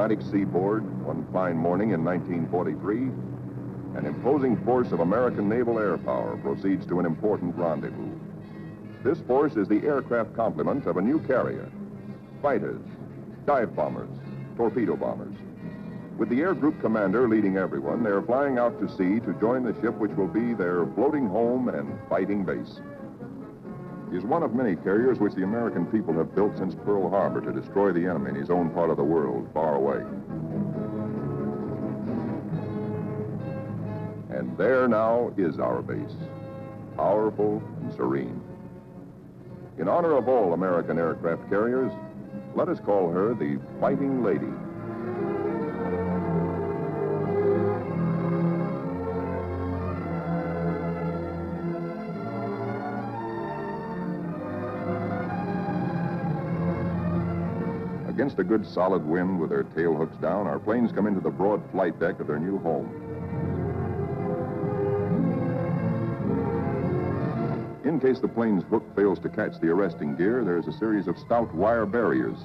Atlantic seaboard one fine morning in 1943, an imposing force of American naval air power proceeds to an important rendezvous. This force is the aircraft complement of a new carrier: fighters, dive bombers, torpedo bombers. With the air group commander leading everyone, they're flying out to sea to join the ship which will be their floating home and fighting base. He is one of many carriers which the American people have built since Pearl Harbor to destroy the enemy in his own part of the world, far away. And there now is our base, powerful and serene. In honor of all American aircraft carriers, let us call her the Fighting Lady. Against a good solid wind with their tail hooks down, our planes come into the broad flight deck of their new home. In case the plane's hook fails to catch the arresting gear, there's a series of stout wire barriers.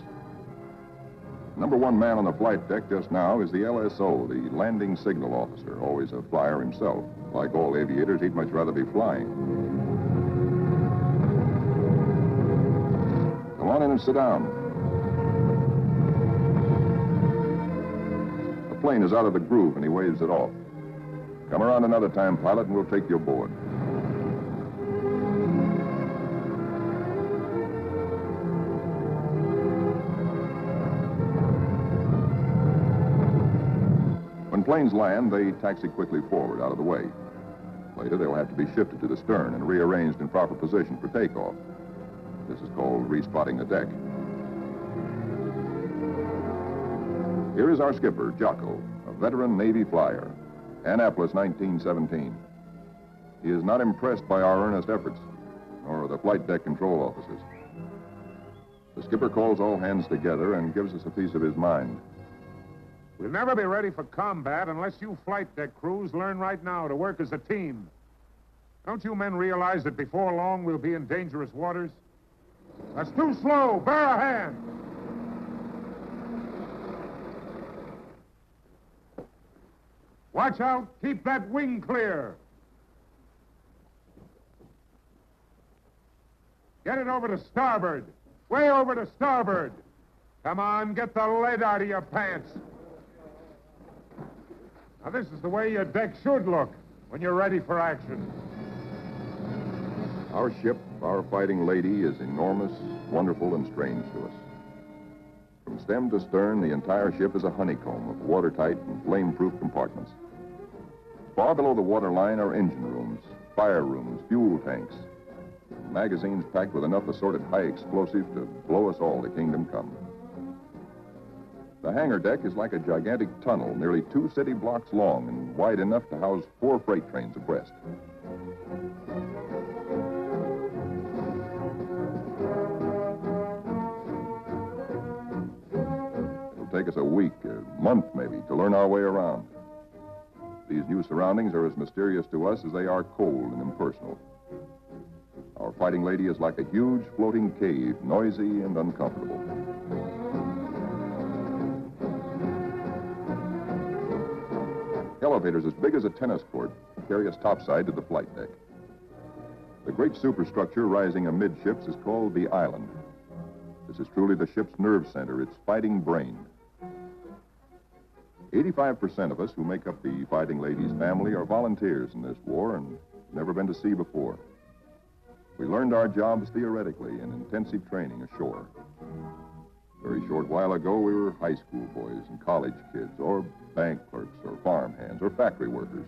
Number one man on the flight deck just now is the LSO, the landing signal officer, always a flyer himself. Like all aviators, he'd much rather be flying. Come on in and sit down. The plane is out of the groove and he waves it off. Come around another time, pilot, and we'll take you aboard. When planes land, they taxi quickly forward, out of the way. Later, they'll have to be shifted to the stern and rearranged in proper position for takeoff. This is called respotting the deck. Here is our skipper, Jocko, a veteran Navy flyer. Annapolis, 1917. He is not impressed by our earnest efforts, nor the flight deck control officers. The skipper calls all hands together and gives us a piece of his mind. We'll never be ready for combat unless you flight deck crews learn right now to work as a team. Don't you men realize that before long we'll be in dangerous waters? That's too slow. Bear a hand. Watch out. Keep that wing clear. Get it over to starboard. Way over to starboard. Come on, get the lead out of your pants. Now, this is the way your deck should look when you're ready for action. Our ship, our Fighting Lady, is enormous, wonderful, and strange to us. From stem to stern, the entire ship is a honeycomb of watertight and flame-proof compartments. Far below the waterline are engine rooms, fire rooms, fuel tanks, and magazines packed with enough assorted high explosives to blow us all to kingdom come. The hangar deck is like a gigantic tunnel, nearly 2 city blocks long and wide enough to house 4 freight trains abreast. It'll take us a week, a month maybe, to learn our way around. These new surroundings are as mysterious to us as they are cold and impersonal. Our Fighting Lady is like a huge floating cave, noisy and uncomfortable. Elevators as big as a tennis court carry us topside to the flight deck. The great superstructure rising amidships is called the island. This is truly the ship's nerve center, its fighting brain. 85% of us who make up the Fighting Lady's family are volunteers in this war and never been to sea before. We learned our jobs theoretically in intensive training ashore. A very short while ago, we were high school boys and college kids, or bank clerks, or farm hands, or factory workers.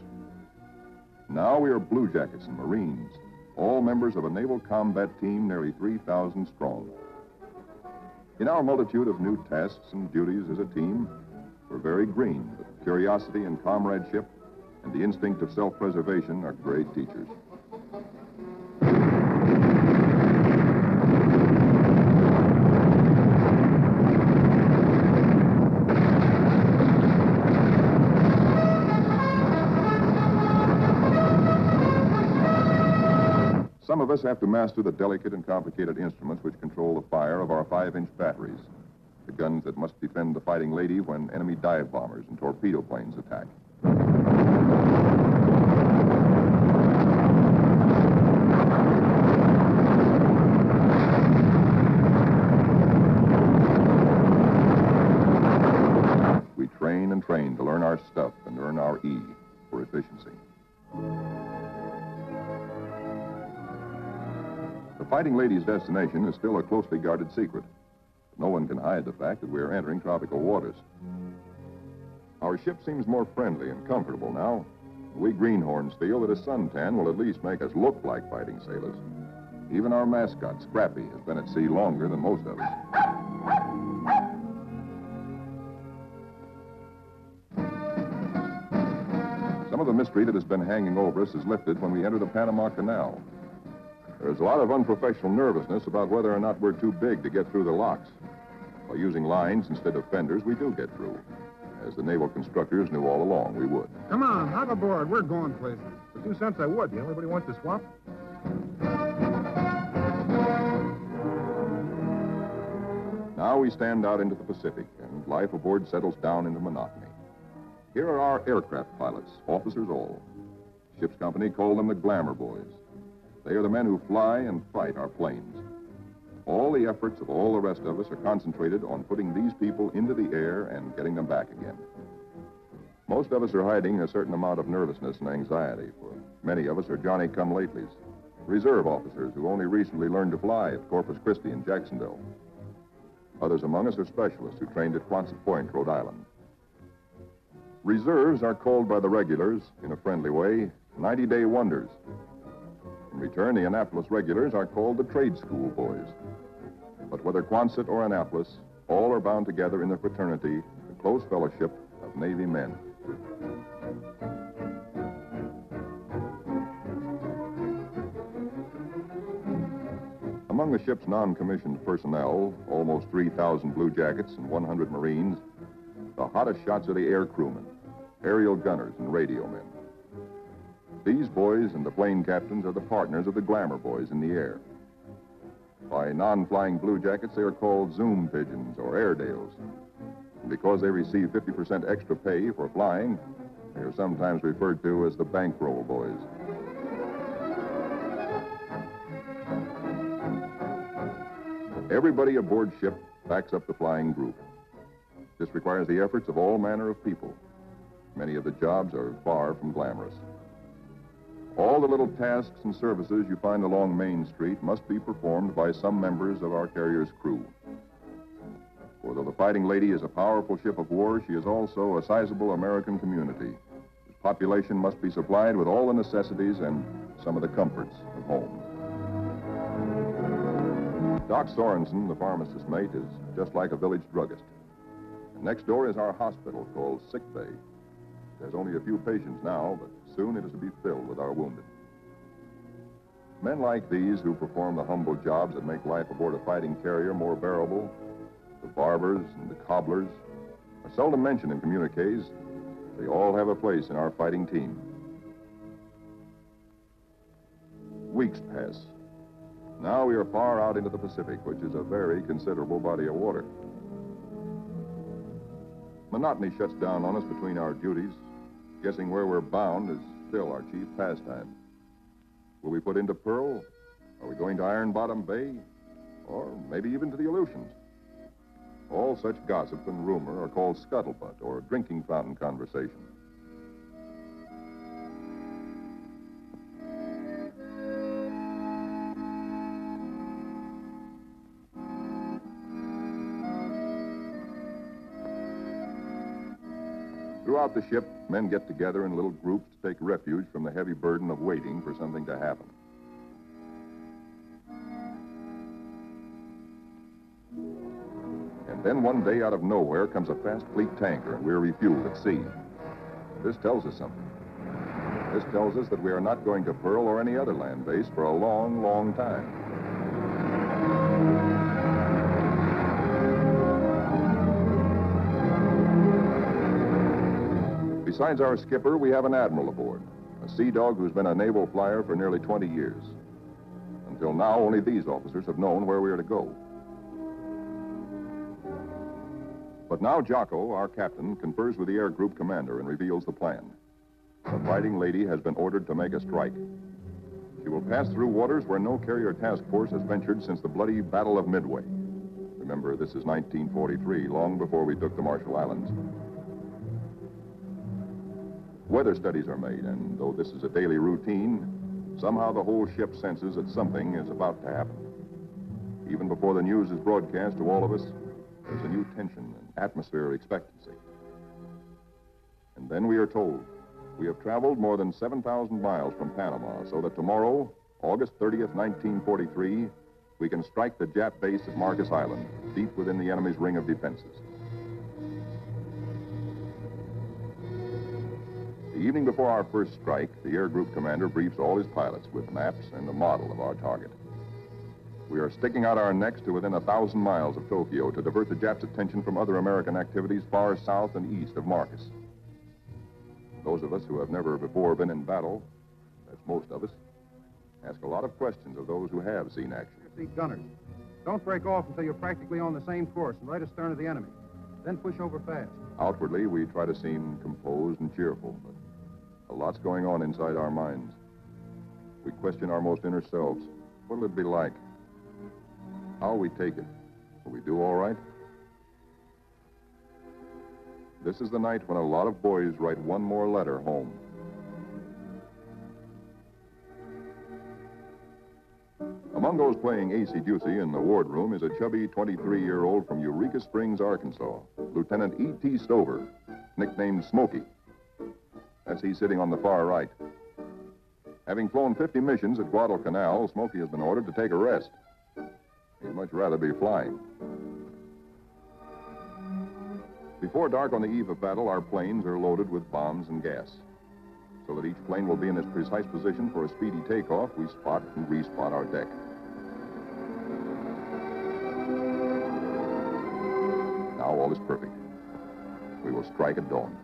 Now we are blue jackets and Marines, all members of a naval combat team nearly 3,000 strong. In our multitude of new tasks and duties as a team, we're very green, but curiosity and comradeship and the instinct of self-preservation are great teachers. Some of us have to master the delicate and complicated instruments which control the fire of our 5-inch batteries. the guns that must defend the Fighting Lady when enemy dive bombers and torpedo planes attack. We train and train to learn our stuff and earn our E for efficiency. The Fighting Lady's destination is still a closely guarded secret. No one can hide the fact that we are entering tropical waters. Our ship seems more friendly and comfortable now. We greenhorns feel that a suntan will at least make us look like fighting sailors. Even our mascot, Scrappy, has been at sea longer than most of us. Some of the mystery that has been hanging over us is lifted when we enter the Panama Canal. There's a lot of unprofessional nervousness about whether or not we're too big to get through the locks. By using lines instead of fenders, we do get through. As the naval constructors knew all along we would. Come on, hop aboard. We're going places. For 2 cents, I would. You know, anybody want to swap? Now we stand out into the Pacific, and life aboard settles down into monotony. Here are our aircraft pilots, officers all. Ship's company called them the Glamour Boys. They are the men who fly and fight our planes. All the efforts of all the rest of us are concentrated on putting these people into the air and getting them back again. Most of us are hiding a certain amount of nervousness and anxiety, for many of us are Johnny-come-latelys, reserve officers who only recently learned to fly at Corpus Christi and Jacksonville. Others among us are specialists who trained at Quonset Point, Rhode Island. Reserves are called by the regulars, in a friendly way, 90-day wonders. In return, the Annapolis regulars are called the trade school boys. But whether Quonset or Annapolis, all are bound together in the fraternity, the close fellowship of Navy men. Among the ship's non-commissioned personnel, almost 3,000 blue jackets and 100 Marines, the hottest shots are the air crewmen, aerial gunners, and radio men. These boys and the plane captains are the partners of the Glamour Boys in the air. By non-flying blue jackets, they are called Zoom Pigeons or Airedales. And because they receive 50% extra pay for flying, they are sometimes referred to as the Bankroll Boys. Everybody aboard ship backs up the flying group. This requires the efforts of all manner of people. Many of the jobs are far from glamorous. All the little tasks and services you find along Main Street must be performed by some members of our carrier's crew. For though the Fighting Lady is a powerful ship of war, she is also a sizable American community. Its population must be supplied with all the necessities and some of the comforts of home. Doc Sorensen, the pharmacist mate, is just like a village druggist. And next door is our hospital called Sick Bay. There's only a few patients now, but soon it is to be filled with our wounded. Men like these who perform the humble jobs that make life aboard a fighting carrier more bearable, the barbers and the cobblers, are seldom mentioned in communiques. They all have a place in our fighting team. Weeks pass. Now we are far out into the Pacific, which is a very considerable body of water. Monotony shuts down on us between our duties. Guessing where we're bound is still our chief pastime. Will we put into Pearl? Are we going to Iron Bottom Bay? Or maybe even to the Aleutians? All such gossip and rumor are called scuttlebutt or drinking fountain conversation. Throughout the ship, men get together in little groups to take refuge from the heavy burden of waiting for something to happen. And then one day out of nowhere comes a fast fleet tanker and we're refueled at sea. This tells us something. This tells us that we are not going to Pearl or any other land base for a long, long time. Besides our skipper, we have an admiral aboard, a sea dog who's been a naval flyer for nearly 20 years. Until now, only these officers have known where we are to go. But now Jocko, our captain, confers with the air group commander and reveals the plan. The Fighting Lady has been ordered to make a strike. She will pass through waters where no carrier task force has ventured since the bloody Battle of Midway. Remember, this is 1943, long before we took the Marshall Islands. Weather studies are made, and though this is a daily routine, somehow the whole ship senses that something is about to happen. Even before the news is broadcast to all of us, there's a new tension and atmosphere of expectancy. And then we are told we have traveled more than 7,000 miles from Panama, so that tomorrow, August 30th, 1943, we can strike the Jap base at Marcus Island, deep within the enemy's ring of defenses. The evening before our first strike, the air group commander briefs all his pilots with maps and a model of our target. We are sticking out our necks to within 1,000 miles of Tokyo to divert the Japs' attention from other American activities far south and east of Marcus. Those of us who have never before been in battle, that's most of us, ask a lot of questions of those who have seen action. See gunners. Don't break off until you're practically on the same course and right astern of the enemy. Then push over fast. Outwardly, we try to seem composed and cheerful, but a lot's going on inside our minds. We question our most inner selves. What'll it be like? How'll we take it? Will we do all right? This is the night when a lot of boys write one more letter home. Among those playing acey-deucey in the wardroom is a chubby 23-year-old from Eureka Springs, Arkansas, Lieutenant E.T. Stover, nicknamed Smokey. That's he sitting on the far right. Having flown 50 missions at Guadalcanal, Smokey has been ordered to take a rest. He'd much rather be flying. Before dark on the eve of battle, our planes are loaded with bombs and gas. So that each plane will be in its precise position for a speedy takeoff, we spot and respot our deck. Now all is perfect. We will strike at dawn.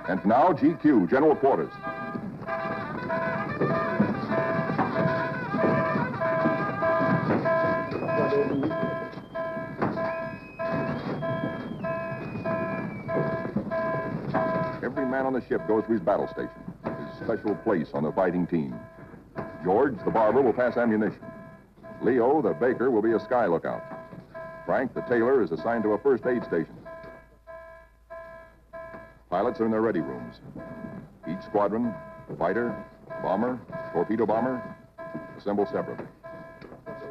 And now, GQ, General Quarters. Every man on the ship goes to his battle station, his special place on the fighting team. George, the barber, will pass ammunition. Leo, the baker, will be a sky lookout. Frank, the tailor, is assigned to a first aid station. Pilots are in their ready rooms. Each squadron, fighter, bomber, torpedo bomber, assemble separately.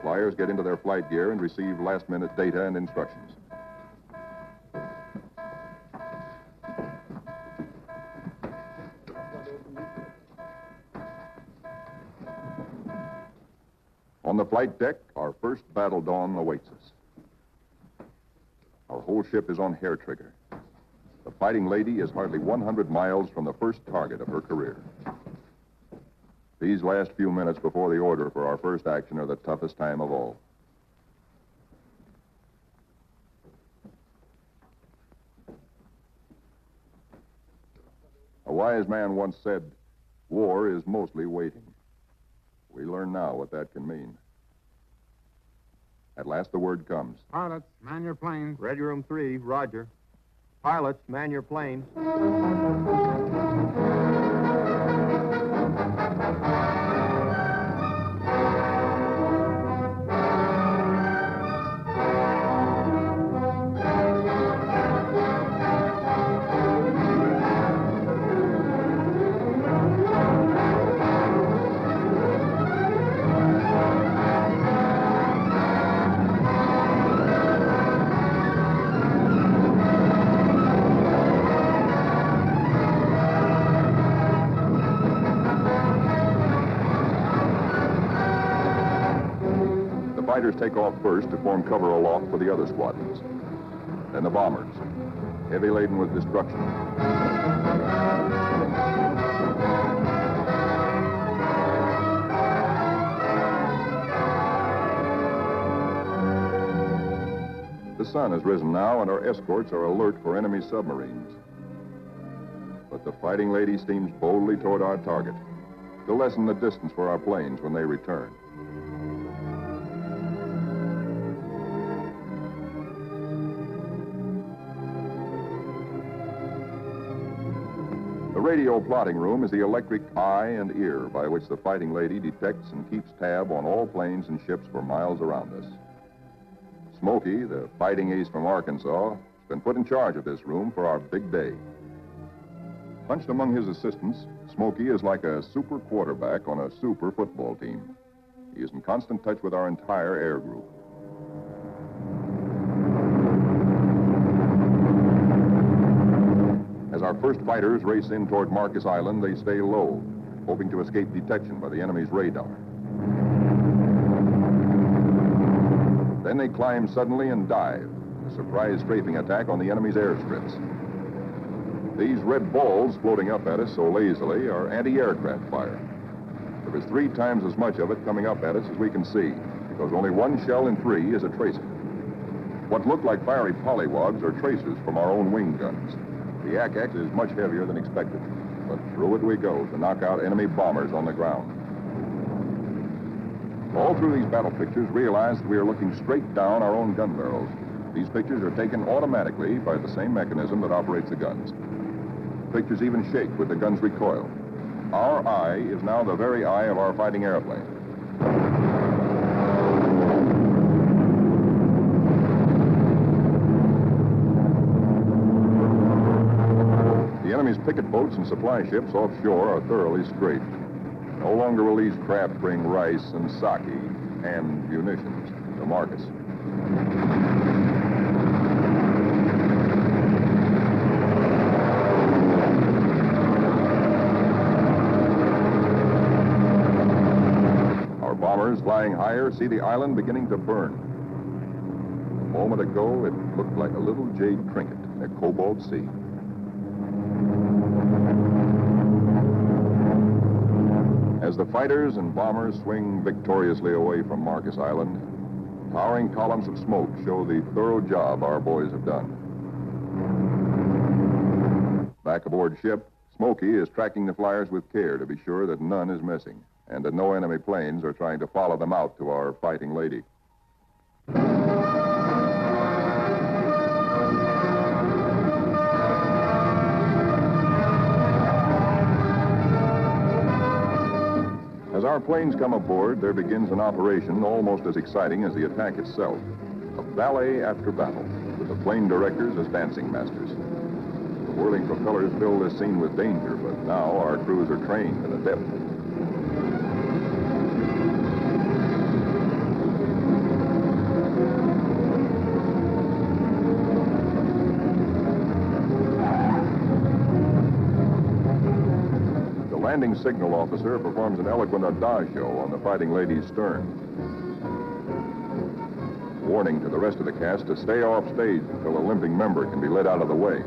Flyers get into their flight gear and receive last-minute data and instructions. On the flight deck, our first battle dawn awaits us. Our whole ship is on hair trigger. The Fighting Lady is hardly 100 miles from the first target of her career. These last few minutes before the order for our first action are the toughest time of all. A wise man once said, war is mostly waiting. We learn now what that can mean. At last the word comes. Pilots, man your planes. Ready Room 3, roger. Pilots, man your planes. Fighters take off first to form cover aloft for the other squadrons. Then the bombers, heavy laden with destruction. The sun has risen now, and our escorts are alert for enemy submarines. But the Fighting Lady steams boldly toward our target to lessen the distance for our planes when they return. radio plotting room is the electric eye and ear by which the Fighting Lady detects and keeps tab on all planes and ships for miles around us. Smokey, the fighting ace from Arkansas, has been put in charge of this room for our big day. Hunched among his assistants, Smokey is like a super quarterback on a super football team. He is in constant touch with our entire air group. As our first fighters race in toward Marcus Island, they stay low, hoping to escape detection by the enemy's radar. Then they climb suddenly and dive, a surprise strafing attack on the enemy's airstrips. These red balls floating up at us so lazily are anti-aircraft fire. There is 3 times as much of it coming up at us as we can see, because only 1 shell in 3 is a tracer. What look like fiery polywogs are tracers from our own wing guns. The Yak-X is much heavier than expected, but through it we go to knock out enemy bombers on the ground. All through these battle pictures, realize that we are looking straight down our own gun barrels. These pictures are taken automatically by the same mechanism that operates the guns. Pictures even shake with the gun's recoil. Our eye is now the very eye of our fighting airplane. The enemy's picket boats and supply ships offshore are thoroughly strafed. No longer will these craft bring rice and sake and munitions to Marcus. Our bombers flying higher see the island beginning to burn. A moment ago, it looked like a little jade trinket in a cobalt sea. As the fighters and bombers swing victoriously away from Marcus Island, towering columns of smoke show the thorough job our boys have done. Back aboard ship, Smokey is tracking the flyers with care to be sure that none is missing and that no enemy planes are trying to follow them out to our Fighting Lady. As our planes come aboard, there begins an operation almost as exciting as the attack itself. A ballet after battle, with the plane directors as dancing masters. The whirling propellers fill this scene with danger, but now our crews are trained and adept. The landing signal officer performs an eloquent adagio on the Fighting Lady's stern. Warning to the rest of the cast to stay off stage until a limping member can be led out of the way.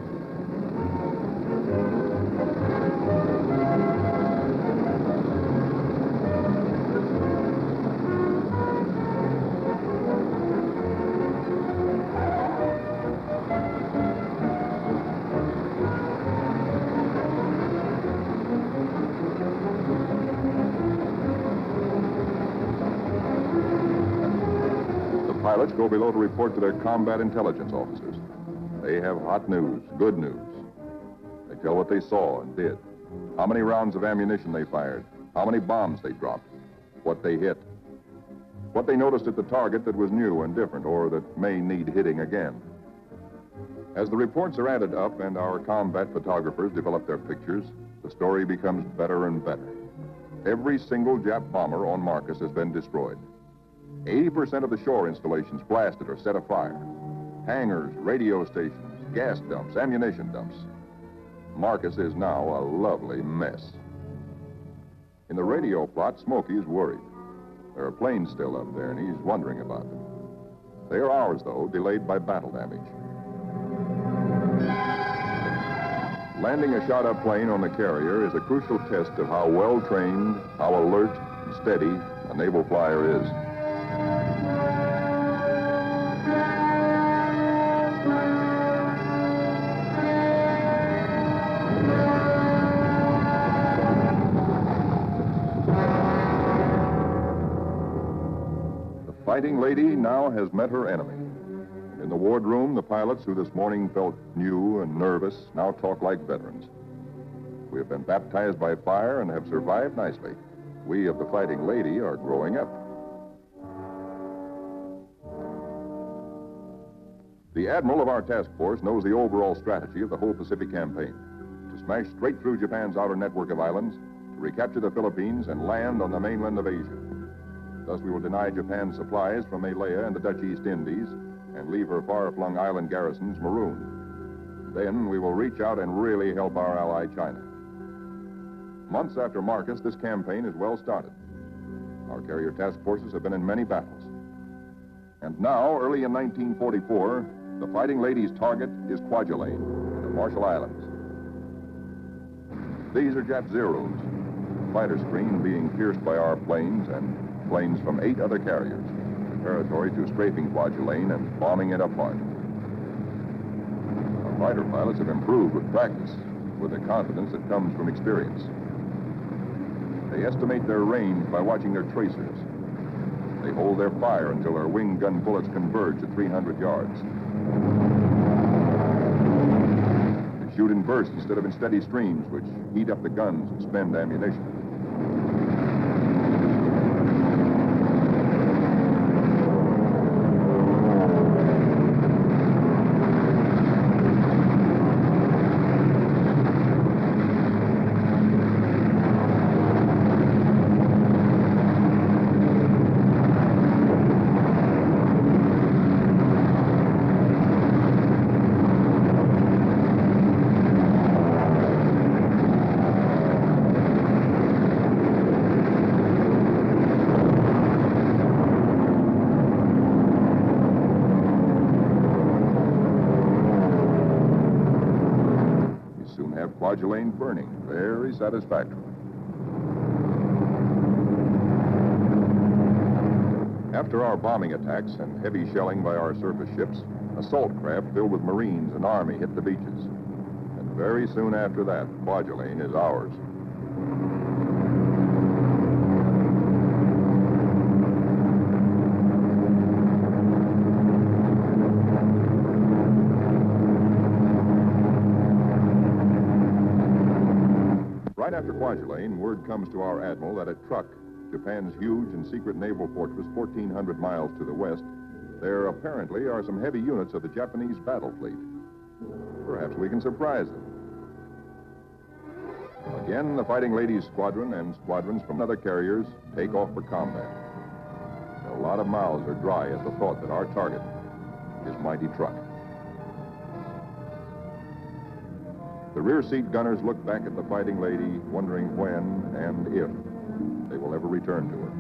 Pilots go below to report to their combat intelligence officers. They have hot news, good news. They tell what they saw and did, how many rounds of ammunition they fired, how many bombs they dropped, what they hit, what they noticed at the target that was new and different or that may need hitting again. As the reports are added up and our combat photographers develop their pictures, the story becomes better and better. Every single Jap bomber on Marcus has been destroyed. 80% of the shore installations blasted or set afire. Hangars, radio stations, gas dumps, ammunition dumps. Marcus is now a lovely mess. In the radio plot, Smokey is worried. There are planes still up there, and he's wondering about them. They are ours, though, delayed by battle damage. Landing a shot-up plane on the carrier is a crucial test of how well-trained, how alert and steady a naval flyer is. Fighting Lady now has met her enemy. And in the wardroom, the pilots who this morning felt new and nervous now talk like veterans. We have been baptized by fire and have survived nicely. We of the Fighting Lady are growing up. The admiral of our task force knows the overall strategy of the whole Pacific campaign: to smash straight through Japan's outer network of islands, to recapture the Philippines and land on the mainland of Asia. Thus, we will deny Japan supplies from Malaya and the Dutch East Indies and leave her far-flung island garrisons marooned. Then we will reach out and really help our ally China. Months after Marcus, this campaign is well started. Our carrier task forces have been in many battles. And now, early in 1944, the Fighting Lady's target is Kwajalein, in the Marshall Islands. These are Jap Zeros, fighter screen being pierced by our planes and planes from 8 other carriers, preparatory to strafing Kwajalein and bombing it apart. Our fighter pilots have improved with practice, with the confidence that comes from experience. They estimate their range by watching their tracers. They hold their fire until their wing gun bullets converge at 300 yards. They shoot in bursts instead of in steady streams, which heat up the guns and spend ammunition. Kwajalein burning very satisfactorily. After our bombing attacks and heavy shelling by our surface ships, assault craft filled with Marines and Army hit the beaches. And very soon after that, Kwajalein is ours. Right after Kwajalein, word comes to our admiral that at Truk, Japan's huge and secret naval fortress 1,400 miles to the west, there apparently are some heavy units of the Japanese battle fleet. Perhaps we can surprise them. Again, the Fighting Ladies Squadron and squadrons from other carriers take off for combat. A lot of mouths are dry at the thought that our target is mighty Truk. The rear seat gunners look back at the Fighting Lady, wondering when and if they will ever return to her.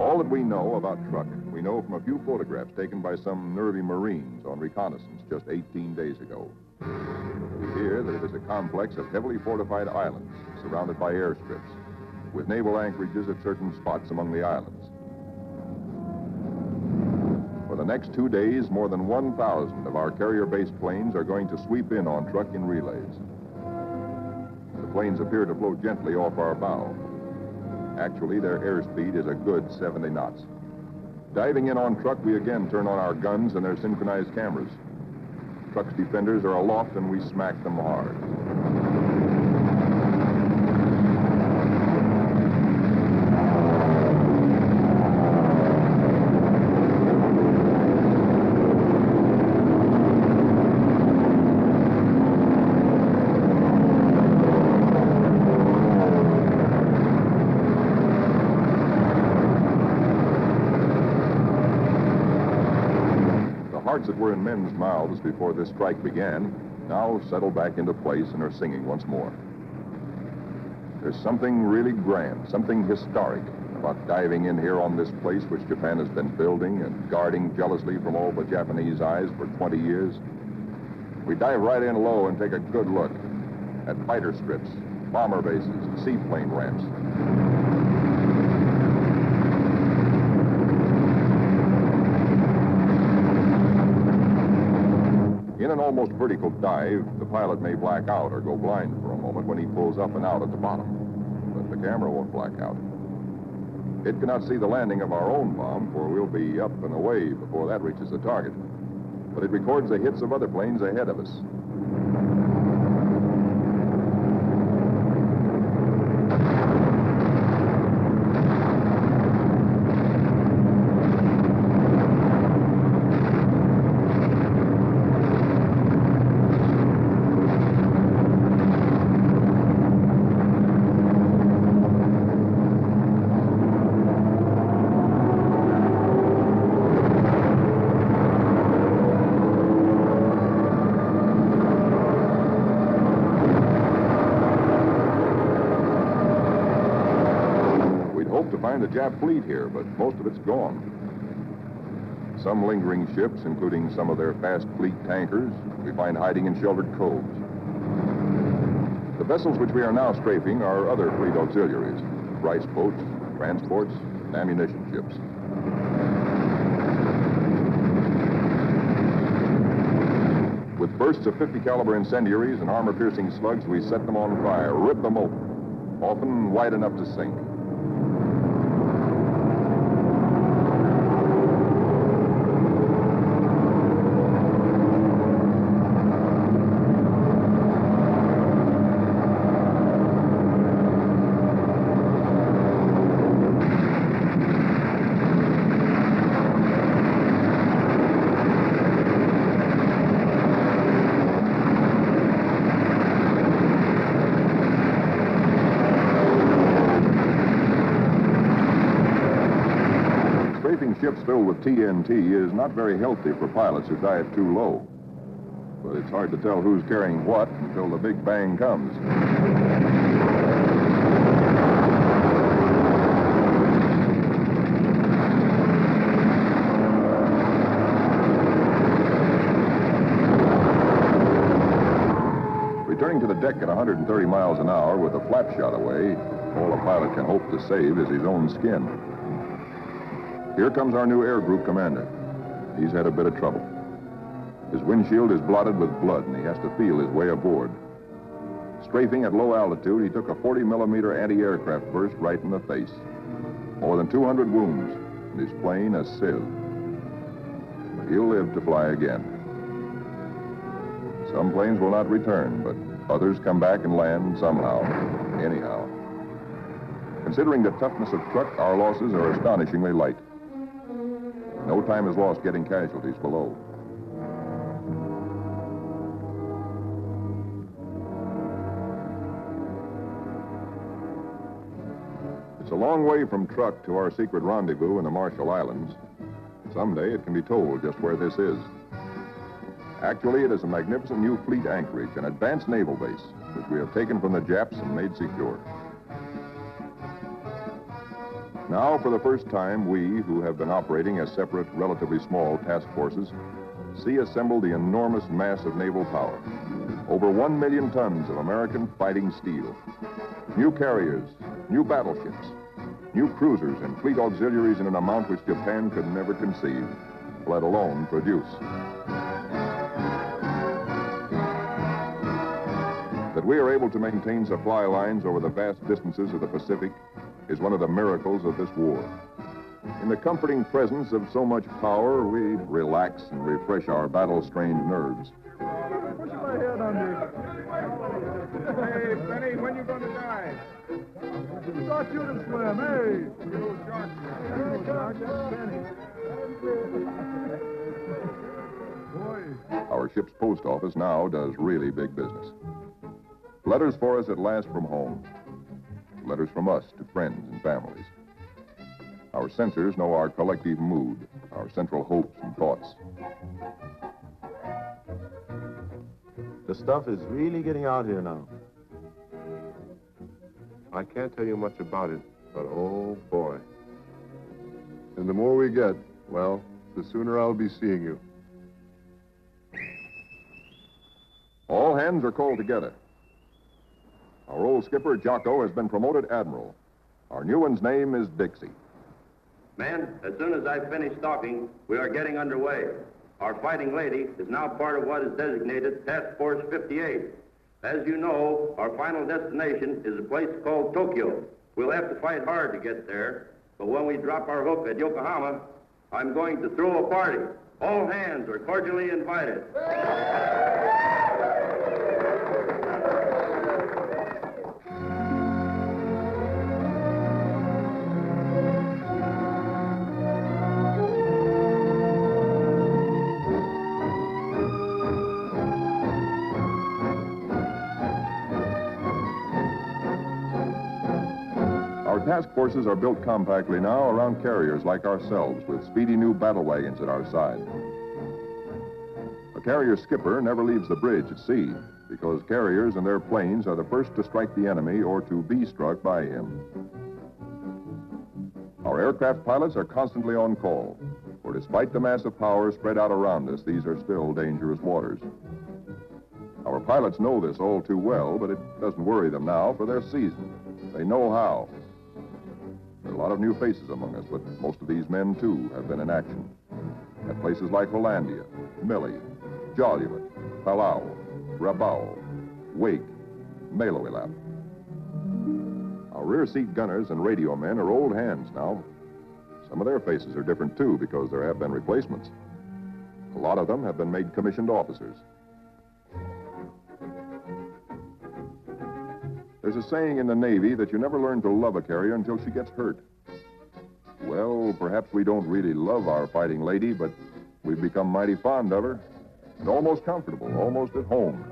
All that we know about Truk, we know from a few photographs taken by some nervy Marines on reconnaissance just 18 days ago. We hear that it is a complex of heavily fortified islands surrounded by airstrips, with naval anchorages at certain spots among the islands. For the next 2 days, more than 1,000 of our carrier-based planes are going to sweep in on Truk in relays. The planes appear to flow gently off our bow. Actually, their airspeed is a good 70 knots. Diving in on Truk, we again turn on our guns and their synchronized cameras. Truk's defenders are aloft and we smack them hard. That were in men's mouths before this strike began now settle back into place and are singing once more. There's something really grand, something historic about diving in here on this place which Japan has been building and guarding jealously from all but Japanese eyes for 20 years. We dive right in low and take a good look at fighter strips, bomber bases, seaplane ramps. In an almost vertical dive, the pilot may black out or go blind for a moment when he pulls up and out at the bottom. But the camera won't black out. It cannot see the landing of our own bomb, for we'll be up and away before that reaches the target. But it records the hits of other planes ahead of us. The Jap fleet here, but most of it's gone. Some lingering ships, including some of their fast fleet tankers, we find hiding in sheltered coves. The vessels which we are now strafing are other fleet auxiliaries, rice boats, transports, and ammunition ships. With bursts of 50 caliber incendiaries and armor-piercing slugs, we set them on fire, rip them open, often wide enough to sink. Ships filled with TNT is not very healthy for pilots who diet too low. But it's hard to tell who's carrying what until the big bang comes. Returning to the deck at 130 miles an hour with a flap shot away, all a pilot can hope to save is his own skin. Here comes our new air group commander. He's had a bit of trouble. His windshield is blotted with blood, and he has to feel his way aboard. Strafing at low altitude, he took a 40-millimeter anti-aircraft burst right in the face. More than 200 wounds, and his plane a sieve. But he'll live to fly again. Some planes will not return, but others come back and land somehow, anyhow. Considering the toughness of truck, our losses are astonishingly light. No time is lost getting casualties below. It's a long way from truck to our secret rendezvous in the Marshall Islands. Someday it can be told just where this is. Actually, it is a magnificent new fleet anchorage, an advanced naval base, which we have taken from the Japs and made secure. Now, for the first time, we, who have been operating as separate, relatively small task forces, see assembled the enormous mass of naval power. Over 1 million tons of American fighting steel. New carriers, new battleships, new cruisers and fleet auxiliaries in an amount which Japan could never conceive, let alone produce. That we are able to maintain supply lines over the vast distances of the Pacific is one of the miracles of this war. In the comforting presence of so much power, we relax and refresh our battle-strained nerves. Push my head under. Hey, Benny, when you going to die? I thought you to swim, hey. You shark. Boy. Our ship's post office now does really big business. Letters for us at last from home. Letters from us to friends and families. Our censors know our collective mood, our central hopes and thoughts. The stuff is really getting out here now. I can't tell you much about it, but oh boy. And the more we get, well, the sooner I'll be seeing you. All hands are called together. Our old skipper, Jocko, has been promoted admiral. Our new one's name is Dixie. Men, as soon as I finish talking, we are getting underway. Our fighting lady is now part of what is designated Task Force 58. As you know, our final destination is a place called Tokyo. We'll have to fight hard to get there. But when we drop our hook at Yokohama, I'm going to throw a party. All hands are cordially invited. Our task forces are built compactly now around carriers like ourselves with speedy new battle wagons at our side. A carrier skipper never leaves the bridge at sea because carriers and their planes are the first to strike the enemy or to be struck by him. Our aircraft pilots are constantly on call, for despite the massive power spread out around us, these are still dangerous waters. Our pilots know this all too well, but it doesn't worry them now, for they're seasoned. They know how. There are a lot of new faces among us, but most of these men, too, have been in action at places like Hollandia, Mille, Jaluit, Palau, Rabaul, Wake, Maloelap. Our rear seat gunners and radio men are old hands now. Some of their faces are different, too, because there have been replacements. A lot of them have been made commissioned officers. There's a saying in the Navy that you never learn to love a carrier until she gets hurt. Well, perhaps we don't really love our fighting lady, but we've become mighty fond of her and almost comfortable, almost at home.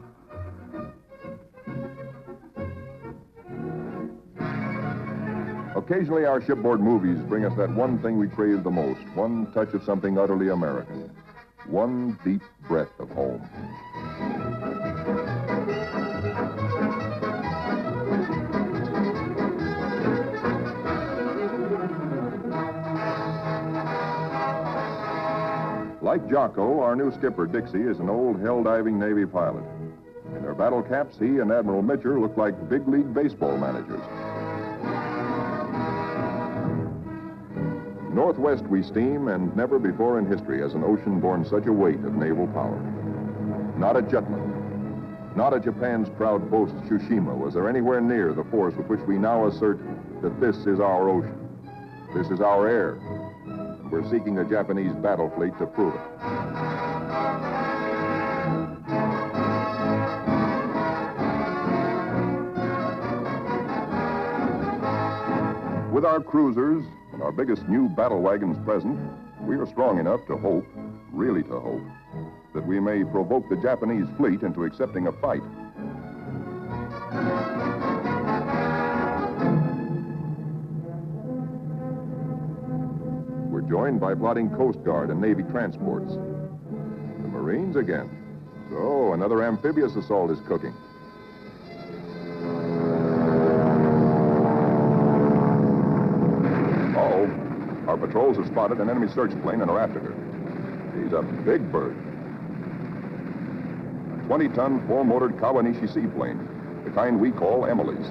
Occasionally, our shipboard movies bring us that one thing we crave the most, one touch of something utterly American, one deep breath of home. Like Jocko, our new skipper, Dixie, is an old hell-diving Navy pilot. In their battle caps, he and Admiral Mitcher look like big league baseball managers. Northwest we steam, and never before in history has an ocean borne such a weight of naval power. Not at Jutland, not at Japan's proud boast, Tsushima, was there anywhere near the force with which we now assert that this is our ocean, this is our air. We're seeking a Japanese battle fleet to prove it. With our cruisers and our biggest new battle wagons present, we are strong enough to hope, really to hope, that we may provoke the Japanese fleet into accepting a fight. Joined by plotting Coast Guard and Navy transports. The Marines again. So, another amphibious assault is cooking. Uh-oh. Our patrols have spotted an enemy search plane and are after her. He's a big bird. A 20-ton, four-motored Kawanishi seaplane, the kind we call Emily's.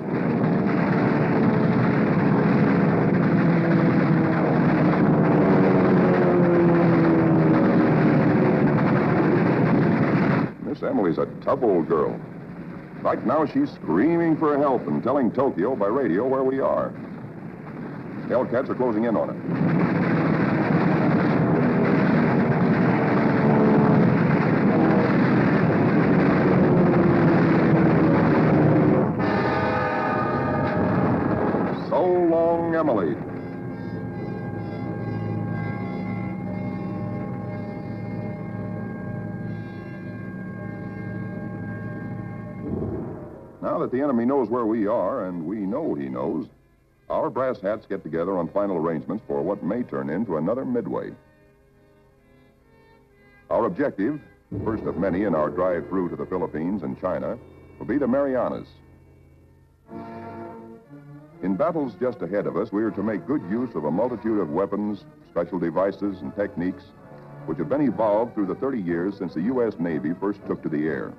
Emily's a tough old girl. Right now, she's screaming for help and telling Tokyo by radio where we are. Hellcats are closing in on it. So long, Emily. Now that the enemy knows where we are, and we know he knows, our brass hats get together on final arrangements for what may turn into another Midway. Our objective, first of many in our drive through to the Philippines and China, will be the Marianas. In battles just ahead of us, we are to make good use of a multitude of weapons, special devices, and techniques which have been evolved through the 30 years since the U.S. Navy first took to the air.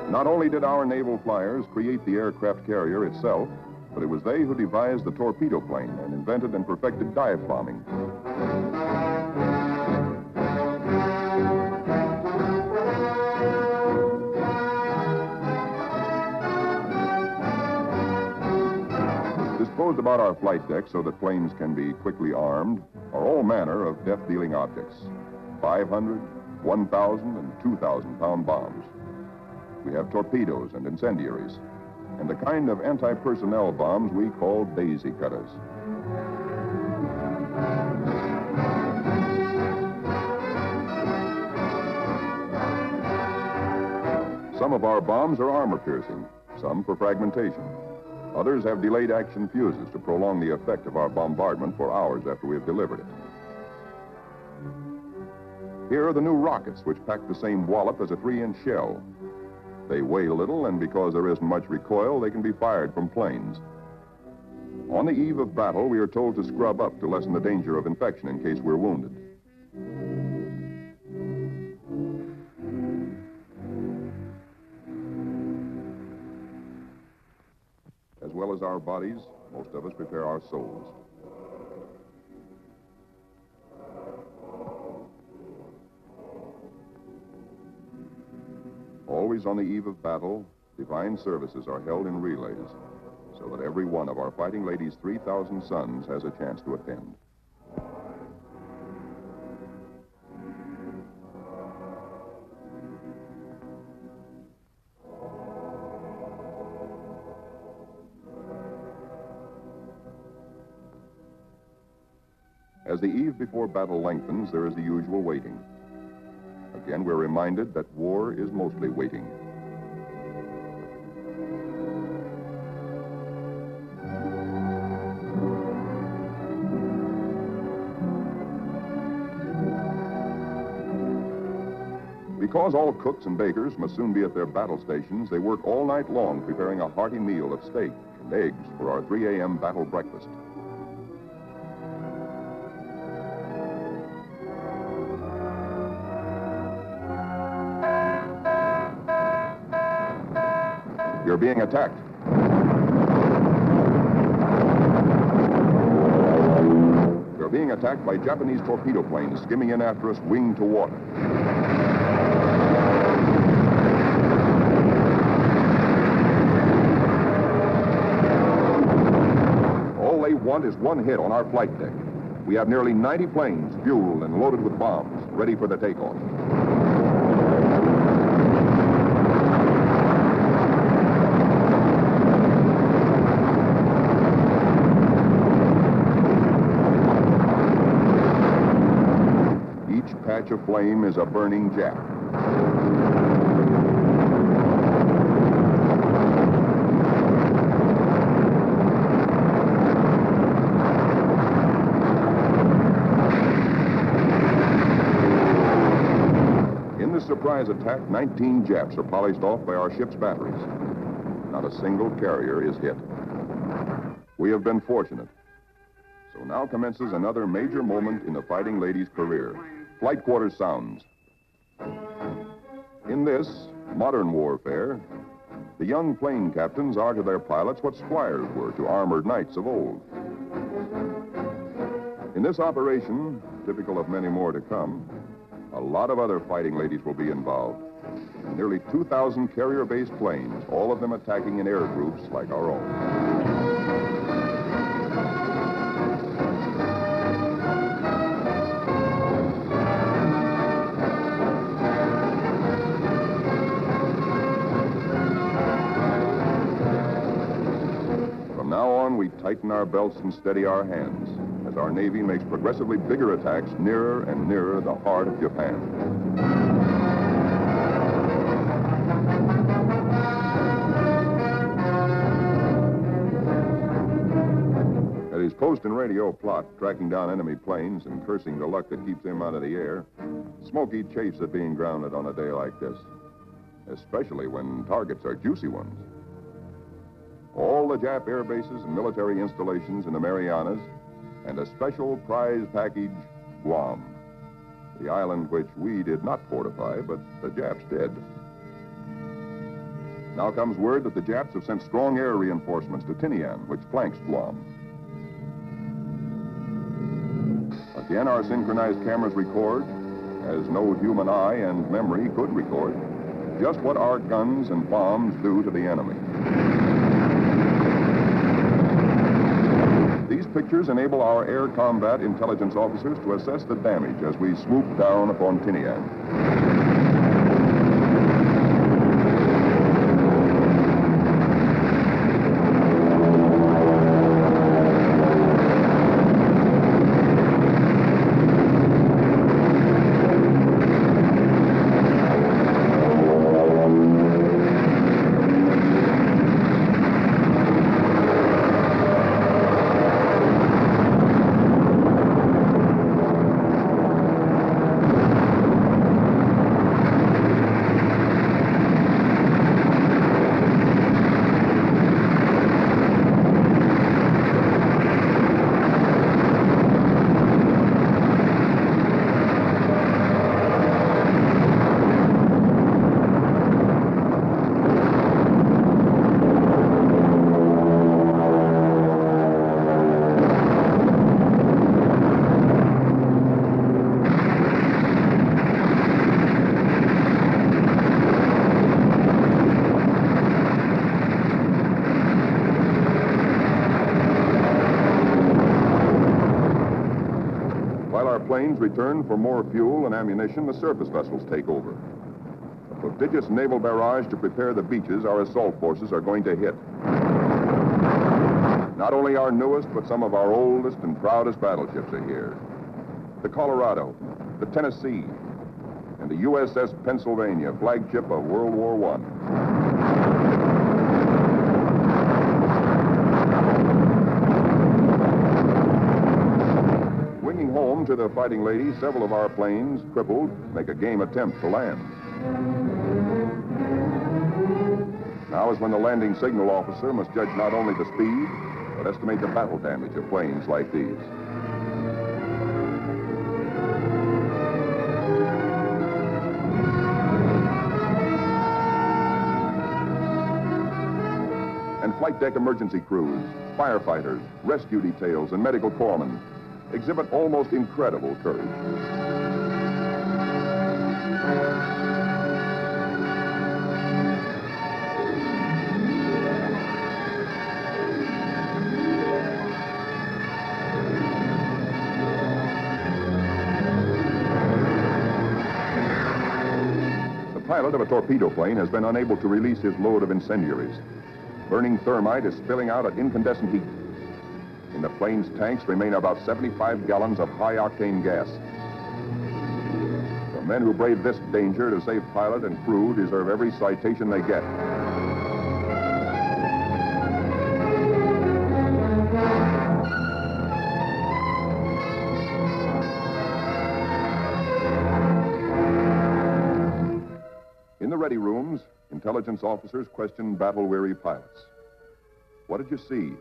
Not only did our naval flyers create the aircraft carrier itself, but it was they who devised the torpedo plane and invented and perfected dive bombing. Disposed about our flight deck so that planes can be quickly armed are all manner of death-dealing objects. 500, 1,000, and 2,000-pound bombs. We have torpedoes and incendiaries, and a kind of anti-personnel bombs we call daisy cutters. Some of our bombs are armor-piercing, some for fragmentation. Others have delayed action fuses to prolong the effect of our bombardment for hours after we have delivered it. Here are the new rockets, which pack the same wallop as a 3-inch shell. They weigh little, and because there isn't much recoil, they can be fired from planes. On the eve of battle, we are told to scrub up to lessen the danger of infection in case we're wounded. As well as our bodies, most of us prepare our souls. Always on the eve of battle, divine services are held in relays, so that every one of our fighting ladies' 3,000 sons has a chance to attend. As the eve before battle lengthens, there is the usual waiting. Again, we're reminded that war is mostly waiting. Because all cooks and bakers must soon be at their battle stations, they work all night long preparing a hearty meal of steak and eggs for our 3 a.m. battle breakfast. You're being attacked. We're being attacked by Japanese torpedo planes skimming in after us, wing to water. All they want is one hit on our flight deck. We have nearly 90 planes fueled and loaded with bombs, ready for the takeoff. Patch of flame is a burning Jap. In this surprise attack, 19 Japs are polished off by our ship's batteries. Not a single carrier is hit. We have been fortunate. So now commences another major moment in the fighting lady's career. Flight quarters sounds. In this modern warfare, the young plane captains are to their pilots what squires were to armored knights of old. In this operation, typical of many more to come, a lot of other fighting ladies will be involved. Nearly 2,000 carrier-based planes, all of them attacking in air groups like our own. We tighten our belts and steady our hands as our Navy makes progressively bigger attacks nearer and nearer the heart of Japan. At his post and radio plot, tracking down enemy planes and cursing the luck that keeps him out of the air, Smokey chafes at being grounded on a day like this, especially when targets are juicy ones. All the Jap air bases and military installations in the Marianas, and a special prize package, Guam, the island which we did not fortify, but the Japs did. Now comes word that the Japs have sent strong air reinforcements to Tinian, which flanks Guam. Again, our synchronized cameras record, as no human eye and memory could record, just what our guns and bombs do to the enemy. pictures enable our air combat intelligence officers to assess the damage as we swoop down upon Tinian. While our planes return for more fuel and ammunition, the surface vessels take over. A prodigious naval barrage to prepare the beaches our assault forces are going to hit. Not only our newest, but some of our oldest and proudest battleships are here. The Colorado, the Tennessee, and the USS Pennsylvania, flagship of World War I. Winging home to the Fighting Lady, several of our planes, crippled, make a game attempt to land. Now is when the landing signal officer must judge not only the speed, but estimate the battle damage of planes like these. And flight deck emergency crews, firefighters, rescue details, and medical corpsmen exhibit almost incredible courage. The pilot of a torpedo plane has been unable to release his load of incendiaries. Burning thermite is spilling out at incandescent heat. In the plane's tanks remain about 75 gallons of high-octane gas. The men who brave this danger to save pilot and crew deserve every citation they get. In the ready rooms, intelligence officers question battle-weary pilots. What did you see?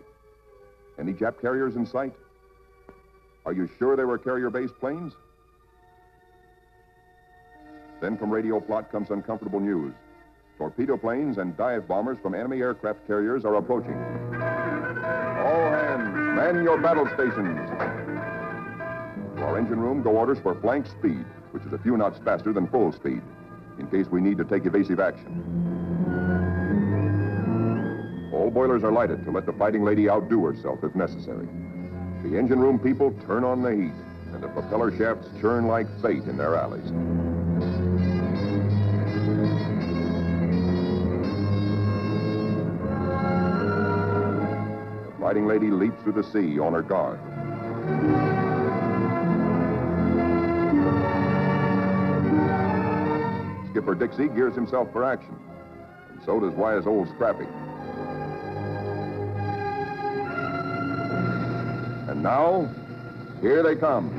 Any Jap carriers in sight? Are you sure they were carrier-based planes? Then from radio plot comes uncomfortable news. Torpedo planes and dive bombers from enemy aircraft carriers are approaching. All hands, man your battle stations. To our engine room go orders for flank speed, which is a few knots faster than full speed, in case we need to take evasive action. All boilers are lighted to let the Fighting Lady outdo herself if necessary. The engine room people turn on the heat, and the propeller shafts churn like fate in their alleys. The Fighting Lady leaps through the sea on her guard. Skipper Dixie gears himself for action, and so does wise old Scrappy. And now, here they come.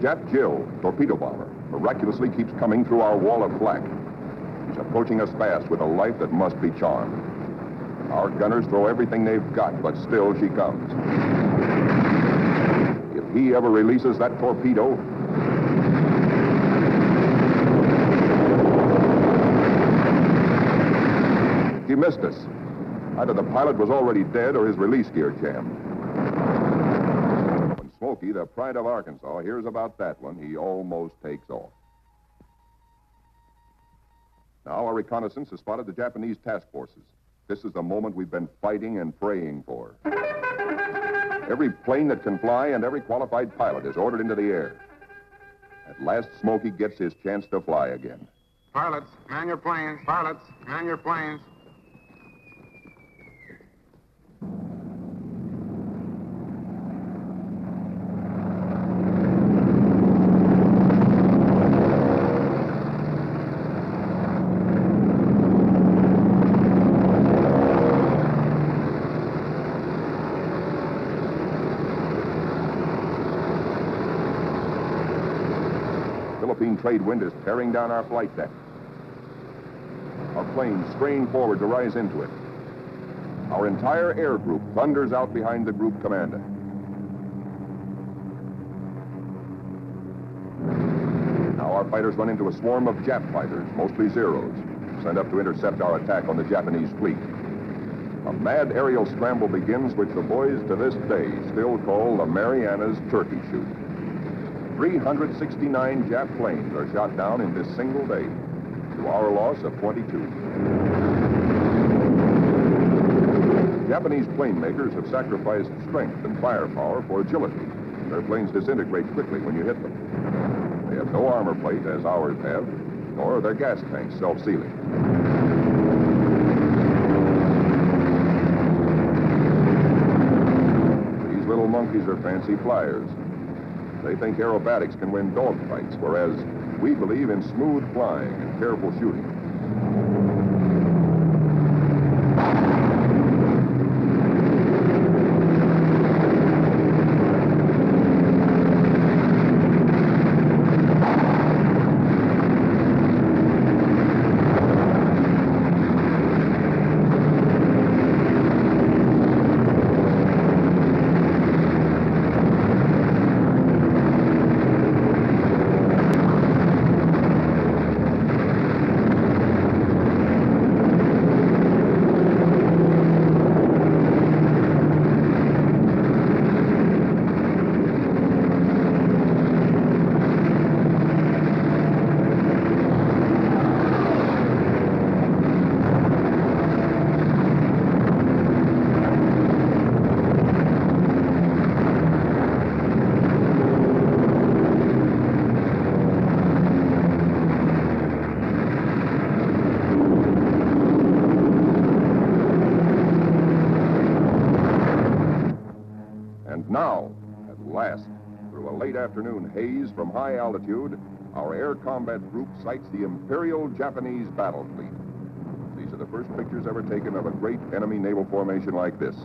Jap Jill, torpedo bomber, miraculously keeps coming through our wall of flak. She's approaching us fast with a life that must be charmed. Our gunners throw everything they've got, but still she comes. If he ever releases that torpedo... He missed us. Either the pilot was already dead or his release gear jammed. When Smokey, the pride of Arkansas, hears about that one, he almost takes off. Now our reconnaissance has spotted the Japanese task forces. This is the moment we've been fighting and praying for. Every plane that can fly and every qualified pilot is ordered into the air. At last, Smokey gets his chance to fly again. Pilots, man your planes. Pilots, man your planes. Philippine trade wind is tearing down our flight deck. Our planes strain forward to rise into it. Our entire air group thunders out behind the group commander. Now our fighters run into a swarm of Jap fighters, mostly Zeros, sent up to intercept our attack on the Japanese fleet. A mad aerial scramble begins, which the boys to this day still call the Marianas Turkey Shoot. 369 Jap planes are shot down in this single day, to our loss of 22. Japanese plane makers have sacrificed strength and firepower for agility. Their planes disintegrate quickly when you hit them. They have no armor plate, as ours have, nor are their gas tanks self-sealing. These little monkeys are fancy flyers. They think aerobatics can win dogfights, whereas we believe in smooth flying and careful shooting. Now, at last, through a late afternoon haze from high altitude, our air combat group sights the Imperial Japanese battle fleet. These are the first pictures ever taken of a great enemy naval formation like this.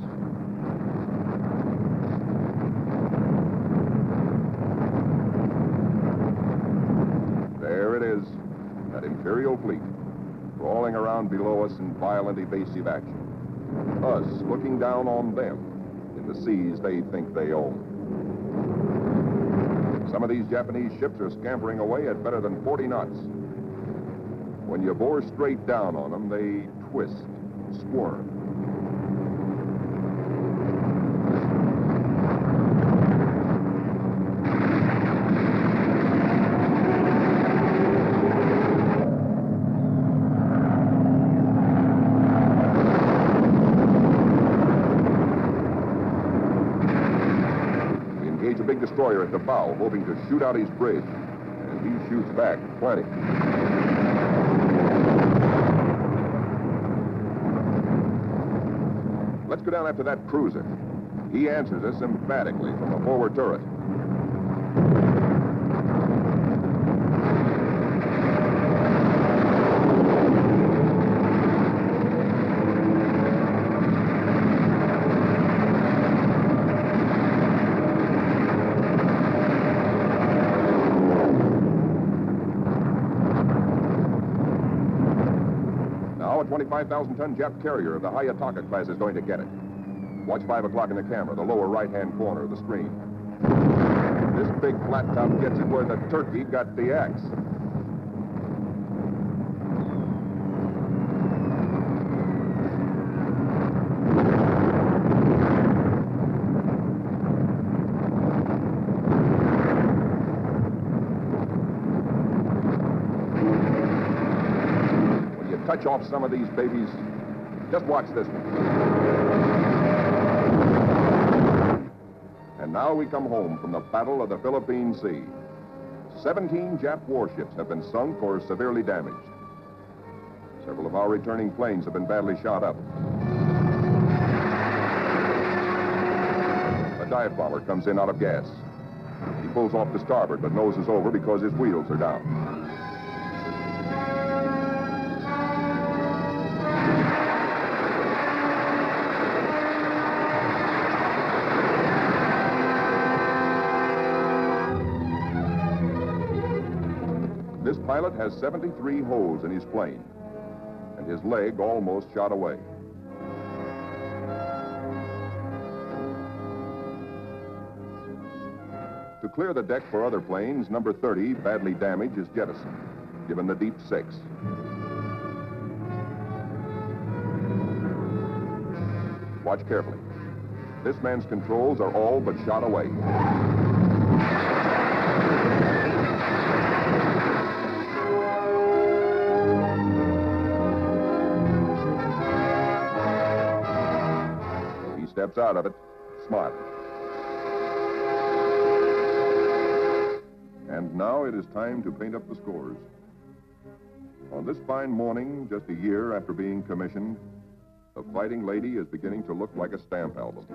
There it is, that Imperial fleet, crawling around below us in violent evasive action. Us looking down on them. The seas they think they own. Some of these Japanese ships are scampering away at better than 40 knots. When you bore straight down on them, they twist, squirm. Destroyer at the bow, hoping to shoot out his bridge. And he shoots back plenty. Let's go down after that cruiser. He answers us emphatically from the forward turret. 25,000-ton Jap carrier of the Hayataka class is going to get it. Watch 5 o'clock in the camera, the lower right-hand corner of the screen. This big flat top gets it where the turkey got the axe. When you touch off some of these babies, just watch this one. And now we come home from the Battle of the Philippine Sea. 17 Jap warships have been sunk or severely damaged. Several of our returning planes have been badly shot up. A dive bomber comes in out of gas. He pulls off to starboard, but noses over because his wheels are down. This pilot has 73 holes in his plane, and his leg almost shot away. To clear the deck for other planes, number 30, badly damaged, is jettisoned, given the deep 6. Watch carefully. This man's controls are all but shot away. Steps out of it, smiling. And now it is time to paint up the scores. On this fine morning, just a year after being commissioned, the Fighting Lady is beginning to look like a stamp album.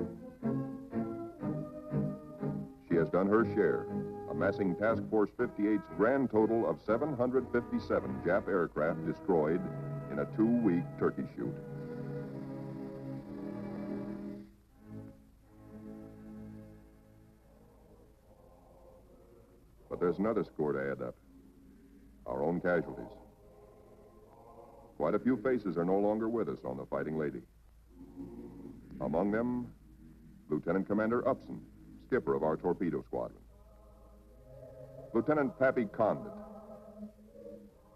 She has done her share, amassing Task Force 58's grand total of 757 Jap aircraft destroyed in a 2-week turkey shoot. But there's another score to add up. Our own casualties. Quite a few faces are no longer with us on the Fighting Lady. Among them, Lieutenant Commander Upson, skipper of our torpedo squadron. Lieutenant Pappy Condit.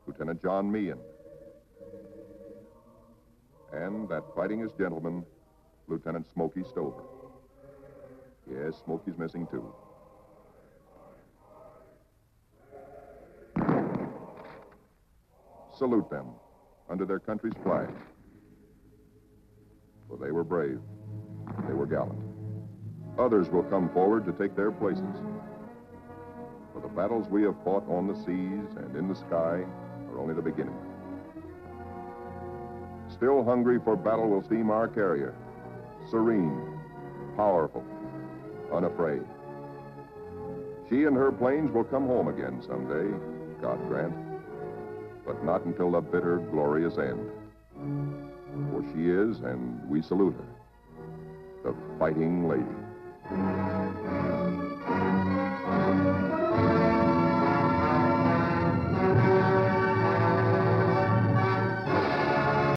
Lieutenant John Meehan. And that fightingest gentleman, Lieutenant Smokey Stover. Yes, Smokey's missing too. Salute them under their country's flag. For they were brave. They were gallant. Others will come forward to take their places. For the battles we have fought on the seas and in the sky are only the beginning. Still hungry for battle will steam our carrier. Serene, powerful, unafraid. She and her planes will come home again someday, God grant. But not until the bitter, glorious end. For she is, and we salute her, the Fighting Lady.